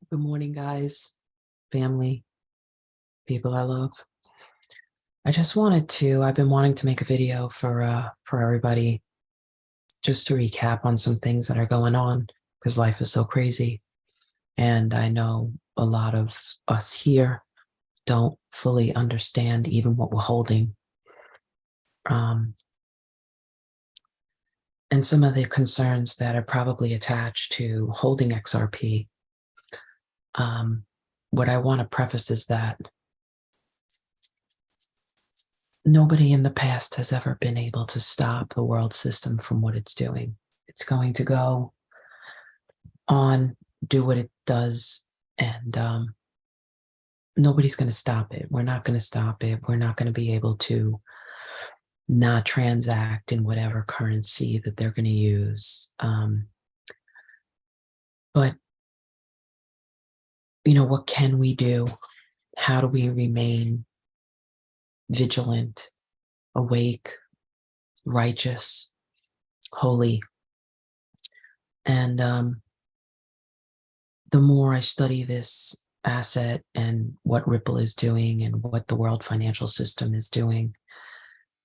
Good morning, guys, family, people I love. I've been wanting to make a video for everybody just to recap on some things that are going on because life is so crazy. And I know a lot of us here don't fully understand even what we're holding. And some of the concerns that are probably attached to holding XRP. What I want to preface is that nobody in the past has ever been able to stop the world system from what it's doing. It's going to go on, do what it does, and nobody's going to stop it. We're not going to stop it. We're not going to be able to not transact in whatever currency that they're going to use. But, what can we do? How do we remain vigilant, awake, righteous, holy? And the more I study this asset and what Ripple is doing and what the world financial system is doing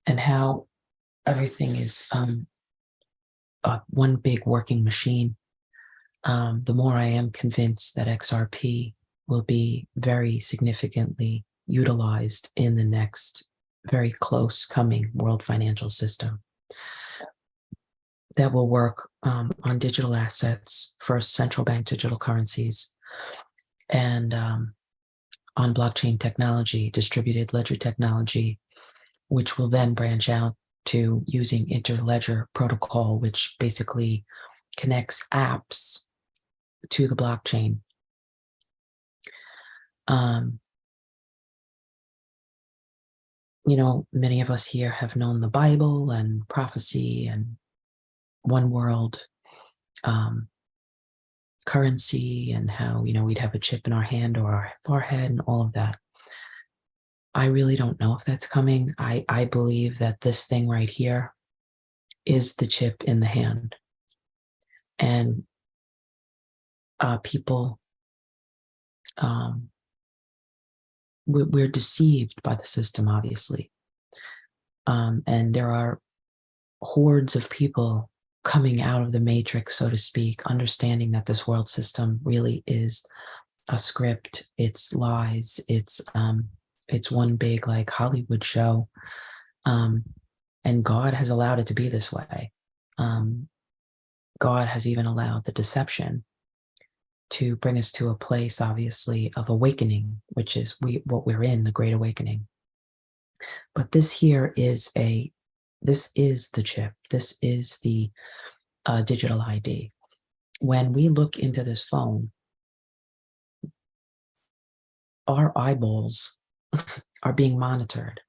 and how everything is one big working machine, the more I am convinced that XRP will be very significantly utilized in the next very close coming world financial system that will work on digital assets, first central bank digital currencies, and on blockchain technology, distributed ledger technology, which will then branch out to using interledger protocol, which basically connects apps to the blockchain. Many of us here have known the Bible and prophecy and one world currency and how, we'd have a chip in our hand or our forehead and all of that. I really don't know if that's coming. I believe that this thing right here is the chip in the hand. And people, we're deceived by the system, obviously. And there are hordes of people coming out of the matrix, so to speak, understanding that this world system really is a script. It's lies. It's one big like Hollywood show. And God has allowed it to be this way. God has even allowed the deception to bring us to a place, obviously, of awakening, which is what we're in, the Great Awakening. But this is the chip. This is the digital ID. When we look into this phone, our eyeballs are being monitored.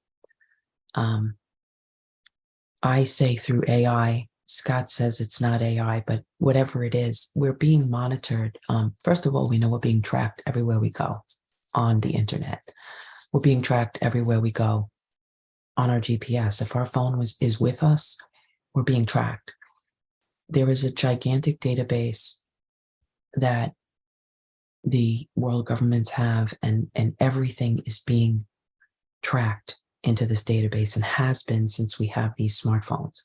I say through AI. Scott says it's not AI, but whatever it is, we're being monitored. First of all, we know we're being tracked everywhere we go on the internet. We're being tracked everywhere we go on our GPS. If our phone is with us, we're being tracked. There is a gigantic database that the world governments have, and everything is being tracked into this database and has been since we have these smartphones.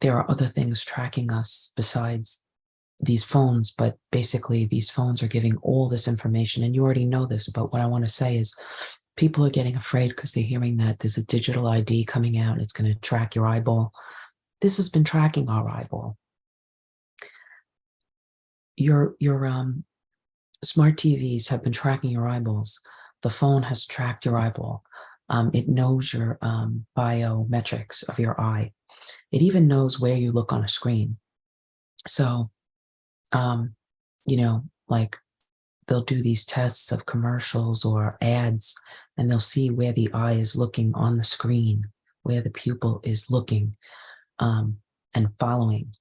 There are other things tracking us besides these phones, but basically these phones are giving all this information, and you already know this, but what I want to say is people are getting afraid because they're hearing that there's a digital ID coming out and it's going to track your eyeball. This has been tracking our eyeball. Your smart TVs have been tracking your eyeballs. The phone has tracked your eyeball. It knows your biometrics of your eye. It even knows where you look on a screen. So, like they'll do these tests of commercials or ads, and they'll see where the eye is looking on the screen, where the pupil is looking and following,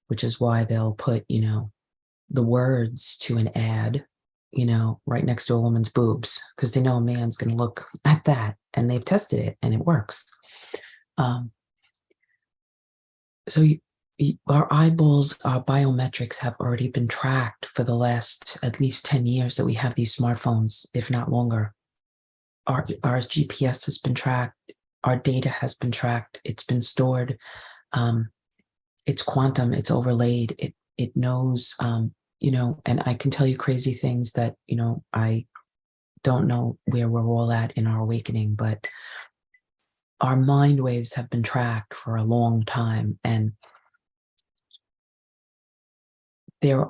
which is why they'll put, the words to an ad, right next to a woman's boobs, because they know a man's going to look at that, and they've tested it and it works. So Our eyeballs, our biometrics have already been tracked for the last at least 10 years that we have these smartphones, if not longer. Our GPS has been tracked. Our data has been tracked. It's been stored. Um, it's quantum. It's overlaid. It knows, and I can tell you crazy things that, I don't know where we're all at in our awakening, but our mind waves have been tracked for a long time. And there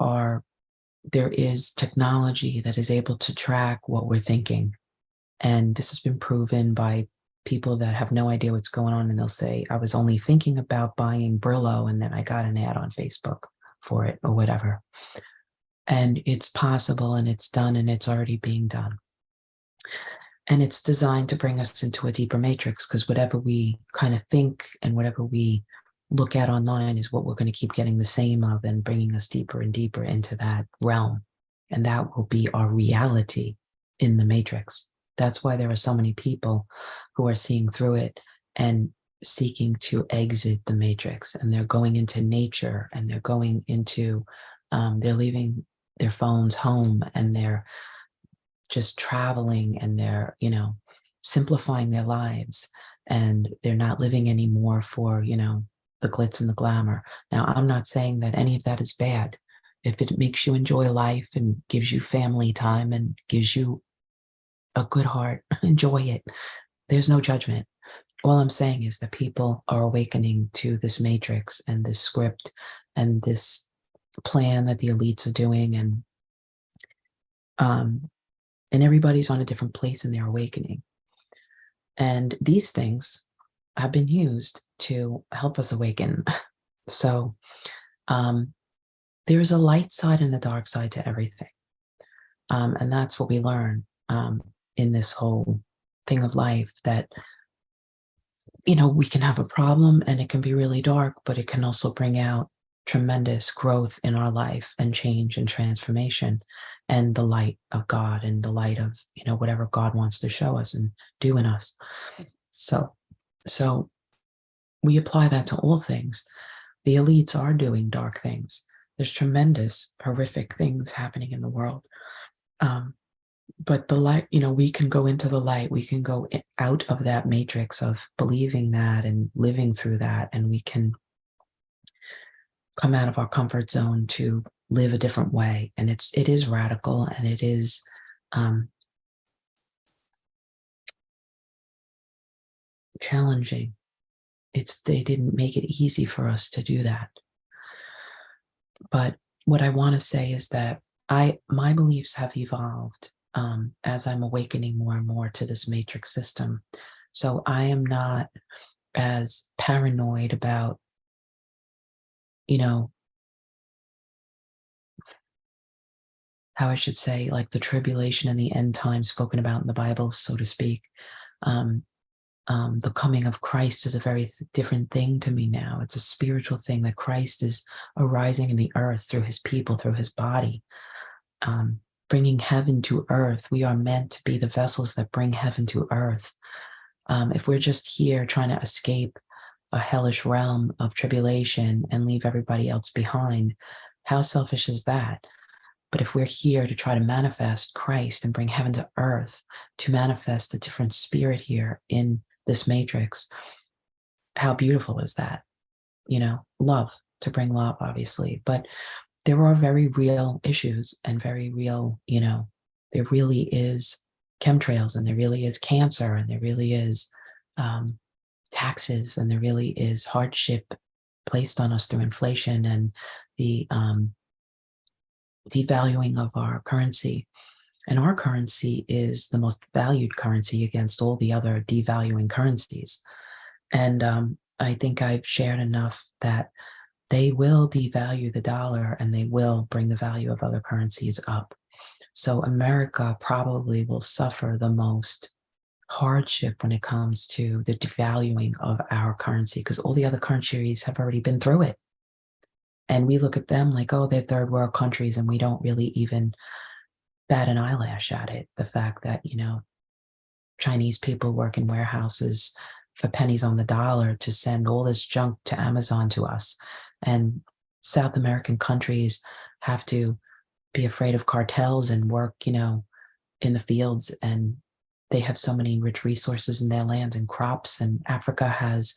is technology that is able to track what we're thinking. And this has been proven by people that have no idea what's going on. And they'll say, I was only thinking about buying Brillo, and then I got an ad on Facebook for it or whatever. And it's possible, and it's done, and it's already being done. And it's designed to bring us into a deeper matrix, because whatever we kind of think and whatever we look at online is what we're going to keep getting the same of, and bringing us deeper and deeper into that realm. And that will be our reality in the matrix. That's why there are so many people who are seeing through it and seeking to exit the matrix. And they're going into nature, and they're going into, they're leaving their phones home, and they're just traveling, and they're, simplifying their lives, and they're not living anymore for, the glitz and the glamour. Now, I'm not saying that any of that is bad. If it makes you enjoy life and gives you family time and gives you a good heart, enjoy it. There's no judgment. All I'm saying is that people are awakening to this matrix and this script and this plan that the elites are doing, and everybody's on a different place in their awakening. And these things have been used to help us awaken. So there's a light side and a dark side to everything. And that's what we learn in this whole thing of life, that, we can have a problem and it can be really dark, but it can also bring out tremendous growth in our life and change and transformation, and the light of God, and the light of, whatever God wants to show us and do in us. So we apply that to all things. The elites are doing dark things. There's tremendous, horrific things happening in the world. But the light, we can go into the light. We can go out of that matrix of believing that and living through that. And we can come out of our comfort zone to live a different way. And it is radical, and it is challenging. They didn't make it easy for us to do that. But what I want to say is that my beliefs have evolved as I'm awakening more and more to this matrix system. So I am not as paranoid about, how I should say, like the tribulation and the end times spoken about in the Bible, so to speak. The coming of Christ is a very different thing to me now. It's a spiritual thing, that Christ is arising in the earth through his people, through his body, bringing heaven to earth. We are meant to be the vessels that bring heaven to earth. If we're just here trying to escape a hellish realm of tribulation and leave everybody else behind, how selfish is that? But if we're here to try to manifest Christ and bring heaven to earth, to manifest a different spirit here in this matrix, how beautiful is that? Love, to bring love, obviously. But there are very real issues, and very real, there really is chemtrails, and there really is cancer, and there really is taxes, and there really is hardship placed on us through inflation and the devaluing of our currency. And our currency is the most valued currency against all the other devaluing currencies. And I think I've shared enough that they will devalue the dollar, and they will bring the value of other currencies up. So America probably will suffer the most hardship when it comes to the devaluing of our currency, because all the other countries have already been through it. And we look at them like, oh, they're third world countries, and we don't really even bat an eyelash at it. The fact that, Chinese people work in warehouses for pennies on the dollar to send all this junk to Amazon to us. And South American countries have to be afraid of cartels and work, in the fields, and they have so many rich resources in their lands and crops, and Africa has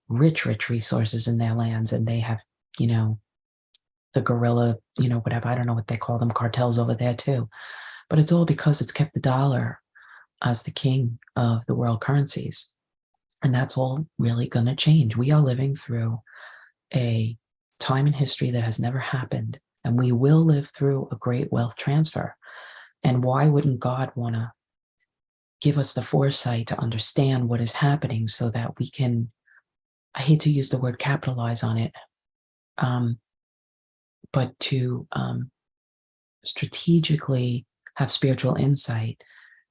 rich resources in their lands, and they have, you know, the guerrilla, whatever, I don't know what they call them, cartels over there too. But it's all because it's kept the dollar as the king of the world currencies. And that's all really going to change. We are living through a time in history that has never happened, and we will live through a great wealth transfer. And why wouldn't God want to give us the foresight to understand what is happening so that we can, I hate to use the word capitalize on it, but to strategically have spiritual insight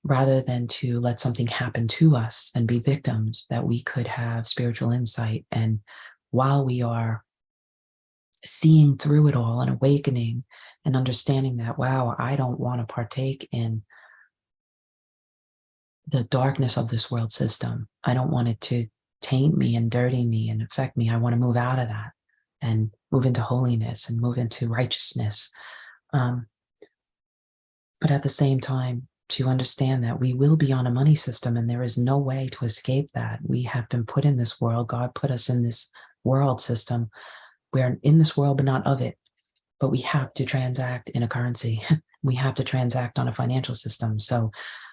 rather than to let something happen to us and be victims, that we could have spiritual insight. And while we are seeing through it all and awakening and understanding that, wow, I don't want to partake in the darkness of this world system. I don't want it to taint me and dirty me and affect me. I want to move out of that and move into holiness and move into righteousness. But at the same time, to understand that we will be on a money system and there is no way to escape that. We have been put in this world. God put us in this world system. We're in this world, but not of it. But we have to transact in a currency. We have to transact on a financial system. So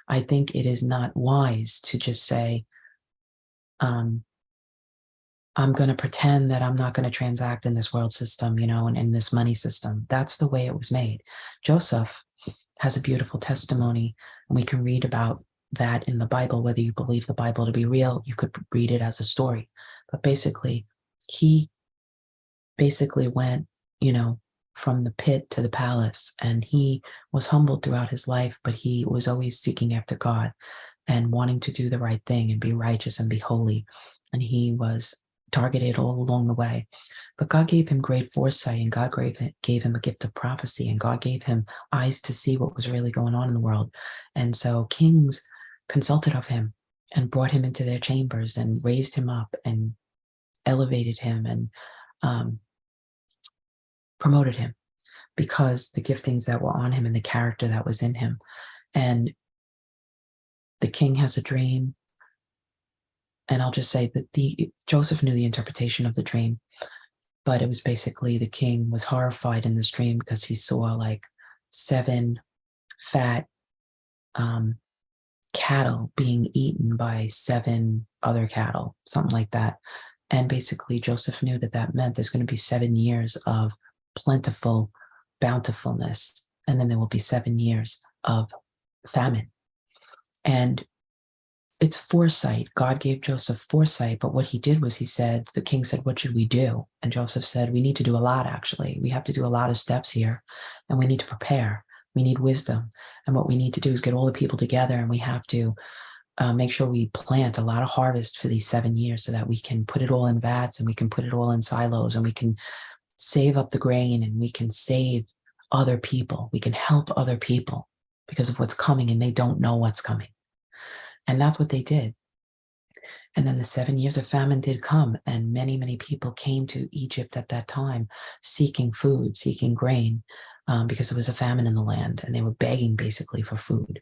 I think it is not wise to just say, I'm going to pretend that I'm not going to transact in this world system, and in this money system. That's the way it was made. Joseph has a beautiful testimony, and we can read about that in the Bible. Whether you believe the Bible to be real, you could read it as a story. But basically, he went, from the pit to the palace, and he was humbled throughout his life, but he was always seeking after God and wanting to do the right thing and be righteous and be holy. And he was targeted all along the way. But God gave him great foresight, and God gave him a gift of prophecy, and God gave him eyes to see what was really going on in the world. And so kings consulted of him and brought him into their chambers and raised him up and elevated him and promoted him, because the giftings that were on him and the character that was in him. And the king has a dream. And I'll just say that Joseph knew the interpretation of the dream, but it was basically the king was horrified in this dream because he saw like 7 fat cattle being eaten by 7 other cattle, something like that. And basically Joseph knew that meant there's going to be 7 years of plentiful bountifulness, and then there will be 7 years of famine. And it's foresight. God gave Joseph foresight, but what he did was the king said, what should we do? And Joseph said, we need to do a lot, actually. We have to do a lot of steps here, and we need to prepare. We need wisdom. And what we need to do is get all the people together, and we have to make sure we plant a lot of harvest for these 7 years so that we can put it all in vats, and we can put it all in silos, and we can save up the grain, and we can save other people. We can help other people because of what's coming, and they don't know what's coming. And that's what they did. And then the 7 years of famine did come, and many, many people came to Egypt at that time seeking food, seeking grain, because there was a famine in the land, and they were begging basically for food.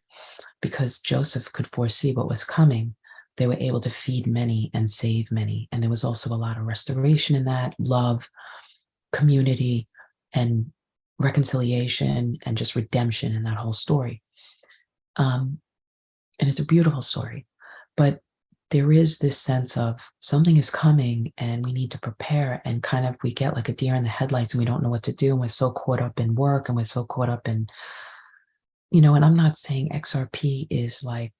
Because Joseph could foresee what was coming, they were able to feed many and save many. And there was also a lot of restoration in that, love, community, and reconciliation, and just redemption in that whole story. And it's a beautiful story, but there is this sense of something is coming and we need to prepare, and kind of we get like a deer in the headlights and we don't know what to do. And we're so caught up in work, and we're so caught up in, and I'm not saying XRP is like,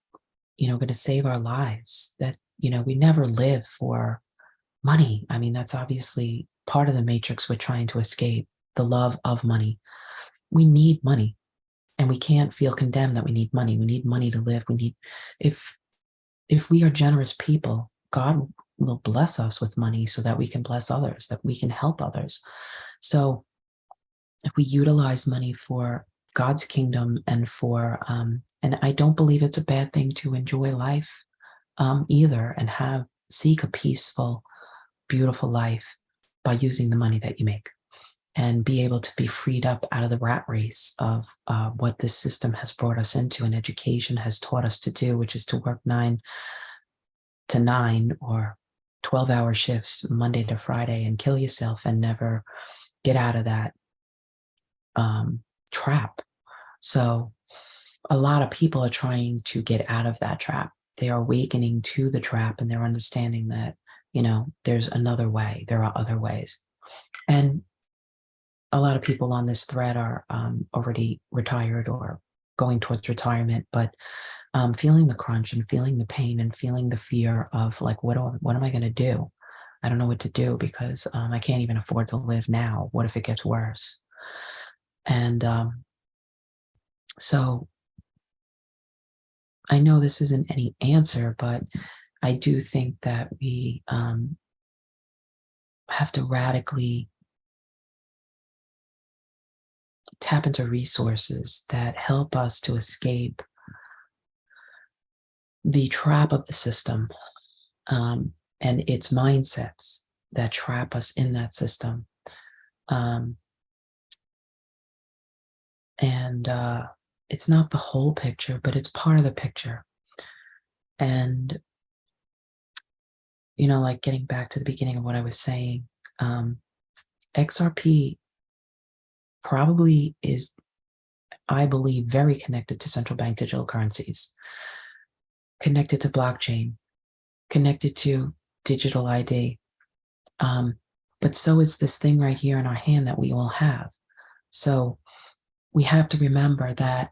going to save our lives. That, we never live for money. I mean, that's obviously part of the matrix we're trying to escape, the love of money. We need money. And we can't feel condemned that we need money. We need money to live. If we are generous people, God will bless us with money so that we can bless others, that we can help others. So if we utilize money for God's kingdom and and I don't believe it's a bad thing to enjoy life either, and seek a peaceful, beautiful life. by using the money that you make, and be able to be freed up out of the rat race of what this system has brought us into and education has taught us to do, which is to work 9 to 9 or 12-hour shifts Monday to Friday and kill yourself and never get out of that trap. So a lot of people are trying to get out of that trap. They are awakening to the trap, and they're understanding that, there's another way. There are other ways. And a lot of people on this thread are already retired or going towards retirement, but feeling the crunch and feeling the pain and feeling the fear of like, what am I going to do? I don't know what to do because I can't even afford to live now. What if it gets worse? And so I know this isn't any answer, but I do think that we have to radically tap into resources that help us to escape the trap of the system and its mindsets that trap us in that system. And it's not the whole picture, but it's part of the picture. And, like getting back to the beginning of what I was saying, XRP probably is, I believe, very connected to central bank digital currencies, connected to blockchain, connected to digital ID. But so is this thing right here in our hand that we all have. So we have to remember that,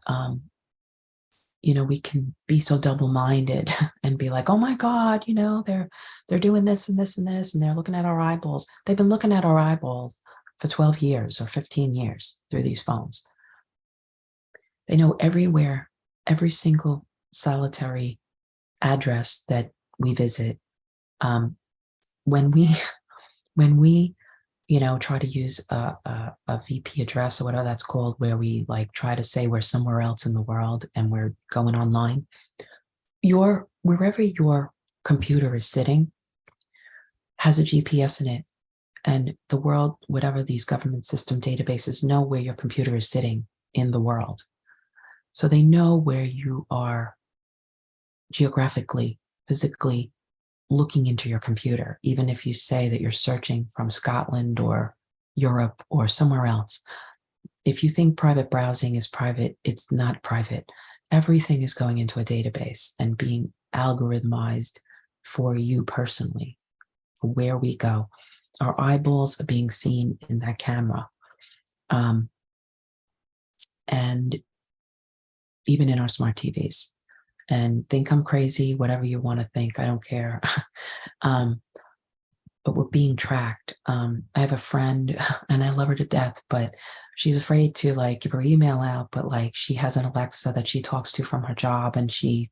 we can be so double-minded and be like, oh my God, they're doing this and this and this, and they're looking at our eyeballs. They've been looking at our eyeballs for 12 years or 15 years through these phones. They know everywhere, every single solitary address that we visit. When we try to use a VP address or whatever that's called, where we like try to say we're somewhere else in the world and we're going online, wherever your computer is sitting has a GPS in it. And the world, whatever these government system databases, know where your computer is sitting in the world. So they know where you are geographically, physically looking into your computer, even if you say that you're searching from Scotland or Europe or somewhere else. If you think private browsing is private, it's not private. Everything is going into a database and being algorithmized for you personally, where we go. Our eyeballs are being seen in that camera. And even in our smart TVs. And think I'm crazy, whatever you want to think, I don't care. But we're being tracked. I have a friend and I love her to death, but she's afraid to like give her email out, but like she has an Alexa that she talks to from her job, and she,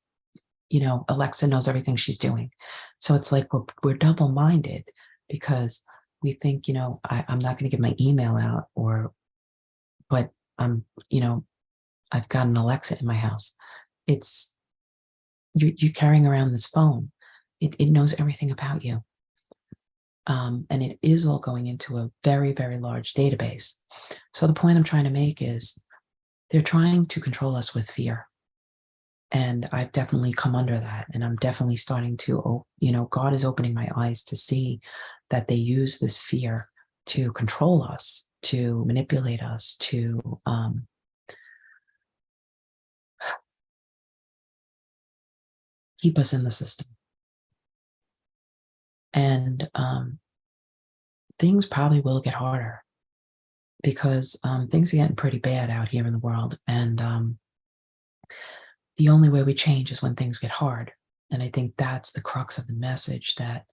Alexa knows everything she's doing. So it's like we're double-minded because we think, I'm not going to give my email out, but I'm, I've got an Alexa in my house. It's you're carrying around this phone. It knows everything about you. And it is all going into a very, very large database. So the point I'm trying to make is they're trying to control us with fear. And I've definitely come under that. And I'm definitely starting to, God is opening my eyes to see that they use this fear to control us, to manipulate us, to keep us in the system. And things probably will get harder because things are getting pretty bad out here in the world. And the only way we change is when things get hard. And I think that's the crux of the message, that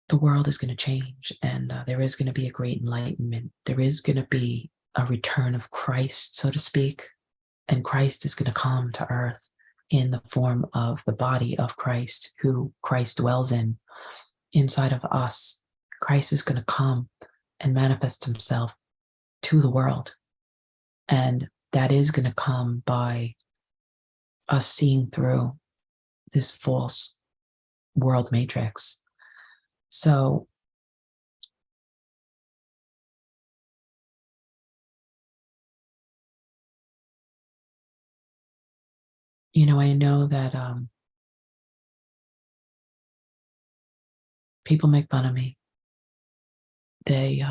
the world is going to change, and there is going to be a great enlightenment. There is going to be a return of Christ, so to speak. And Christ is going to come to earth in the form of the body of Christ, who Christ dwells inside of us. Christ is going to come and manifest himself to the world. And that is going to come by us seeing through this false world matrix. So, I know that people make fun of me. They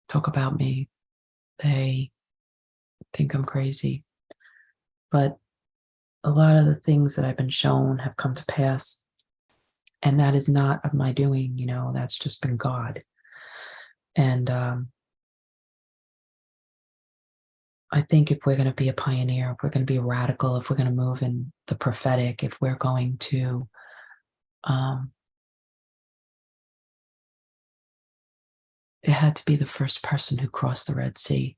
talk about me. They think I'm crazy. But a lot of the things that I've been shown have come to pass. And that is not of my doing, that's just been God. And I think if we're going to be a pioneer, if we're going to be radical, if we're going to move in the prophetic, if we're going to there had to be the first person who crossed the Red Sea.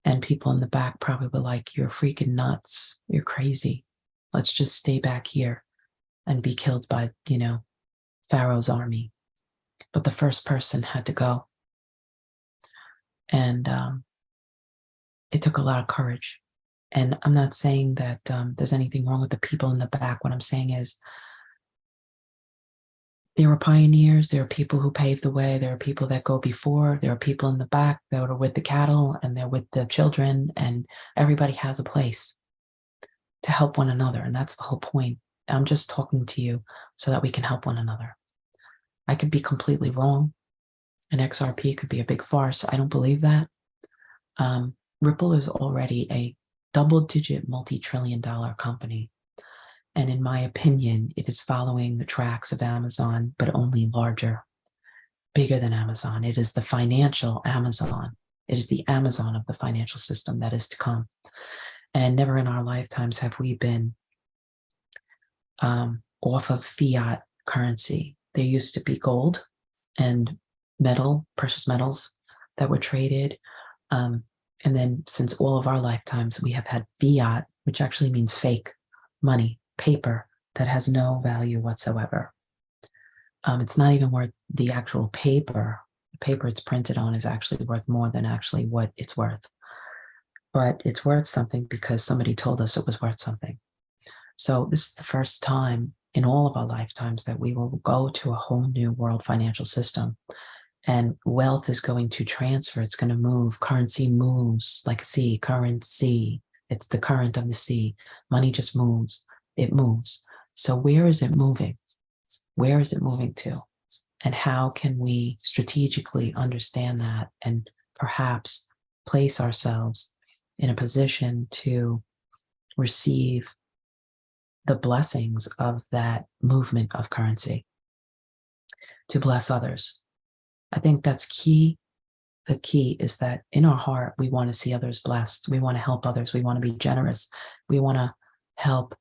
And people in the back probably were like, you're freaking nuts. You're crazy. Let's just stay back here and be killed by, Pharaoh's army. But the first person had to go. And it took a lot of courage. And I'm not saying that there's anything wrong with the people in the back. What I'm saying is there were pioneers, there are people who paved the way, there are people that go before, there are people in the back that are with the cattle and they're with the children, and everybody has a place to help one another. And that's the whole point. I'm just talking to you so that we can help one another. I could be completely wrong. An XRP could be a big farce. I don't believe that. Ripple is already a double-digit multi-trillion-dollar company. And in my opinion, it is following the tracks of Amazon, but only larger, bigger than Amazon. It is the financial Amazon. It is the Amazon of the financial system that is to come. And never in our lifetimes have we been off of fiat currency. There used to be gold and precious metals that were traded. And then since all of our lifetimes, we have had fiat, which actually means fake money, paper that has no value whatsoever. It's not even worth the actual paper. The paper it's printed on is actually worth more than actually what it's worth. But it's worth something because somebody told us it was worth something. So this is the first time in all of our lifetimes that we will go to a whole new world financial system. And wealth is going to transfer. It's going to move. Currency moves like a sea, currency. It's the current of the sea. Money just moves. It moves. So where is it moving? Where is it moving to? And how can we strategically understand that and perhaps place ourselves in a position to receive the blessings of that movement of currency, to bless others? I think that's key. The key is that in our heart, we want to see others blessed. We want to help others. We want to be generous. We want to help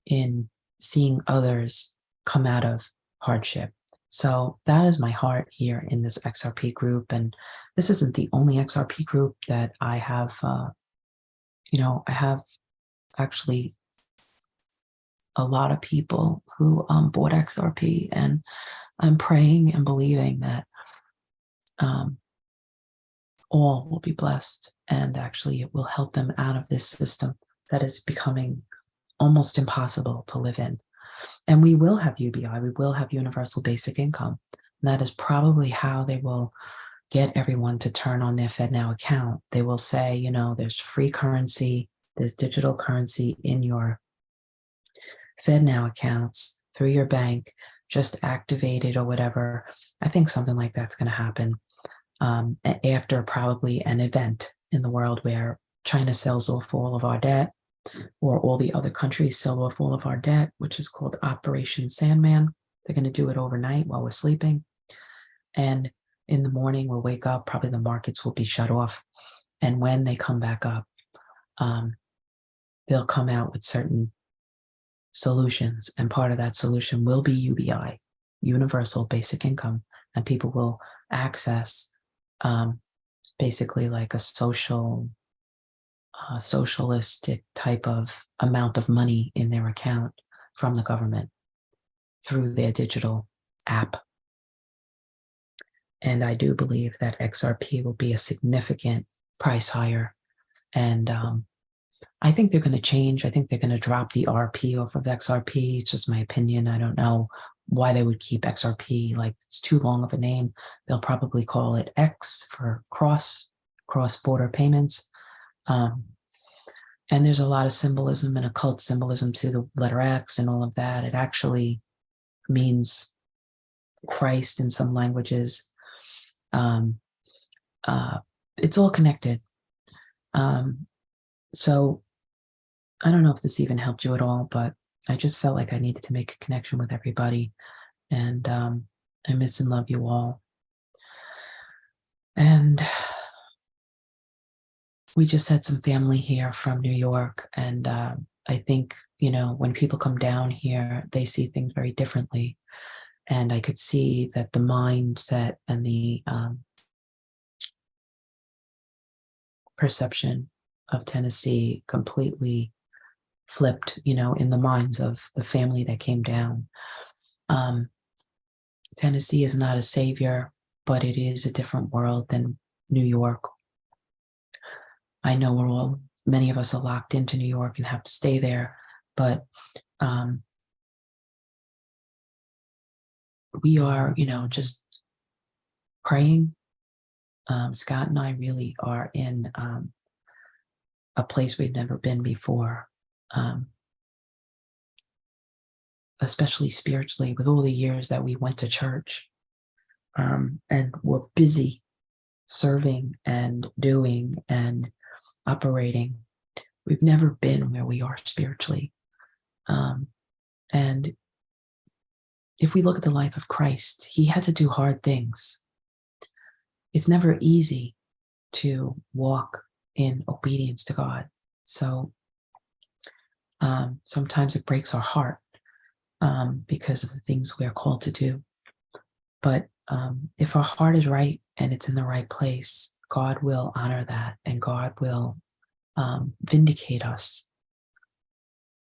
in seeing others come out of hardship. So that is my heart here in this XRP group. And this isn't the only XRP group that I have. I have actually a lot of people who bought XRP, and I'm praying and believing that all will be blessed, and actually it will help them out of this system that is becoming almost impossible to live in. And we will have UBI, we will have universal basic income. And that is probably how they will get everyone to turn on their FedNow account. They will say, there's free currency, there's digital currency in your FedNow accounts through your bank, just activate it or whatever. I think something like that's going to happen after probably an event in the world where China sells off all of our debt, or all the other countries sell off all of our debt, which is called Operation Sandman. They're going to do it overnight while we're sleeping. And in the morning, we'll wake up, probably the markets will be shut off. And when they come back up, they'll come out with certain solutions. And part of that solution will be UBI, universal basic income. And people will access basically like a socialistic type of amount of money in their account from the government through their digital app. And I do believe that XRP will be a significant price higher. And I think they're going to change. I think they're going to drop the RP off of XRP. It's just my opinion. I don't know why they would keep XRP. Like, it's too long of a name. They'll probably call it X for cross-border payments. And there's a lot of symbolism and occult symbolism to the letter X and all of that. It actually means Christ in some languages. It's all connected. So I don't know if this even helped you at all, but I just felt like I needed to make a connection with everybody. And I miss and love you all. And we just had some family here from New York. And I think, when people come down here, they see things very differently. And I could see that the mindset and the perception of Tennessee completely flipped, in the minds of the family that came down. Tennessee is not a savior, but it is a different world than New York. I know many of us are locked into New York and have to stay there, but we are, just praying. Scott and I really are in a place we've never been before, especially spiritually, with all the years that we went to church and were busy serving and doing and operating. We've never been where we are spiritually. And if we look at the life of Christ, he had to do hard things. It's never easy to walk in obedience to God. So sometimes it breaks our heart because of the things we're called to do. But if our heart is right and it's in the right place, God will honor that, and God will vindicate us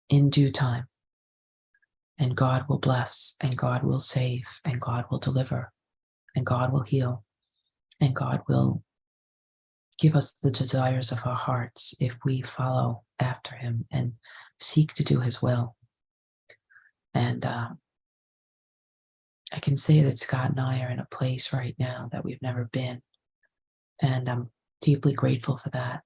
in due time. And God will bless, and God will save, and God will deliver, and God will heal, and God will give us the desires of our hearts if we follow after him and seek to do his will. And I can say that Scott and I are in a place right now that we've never been. And I'm deeply grateful for that.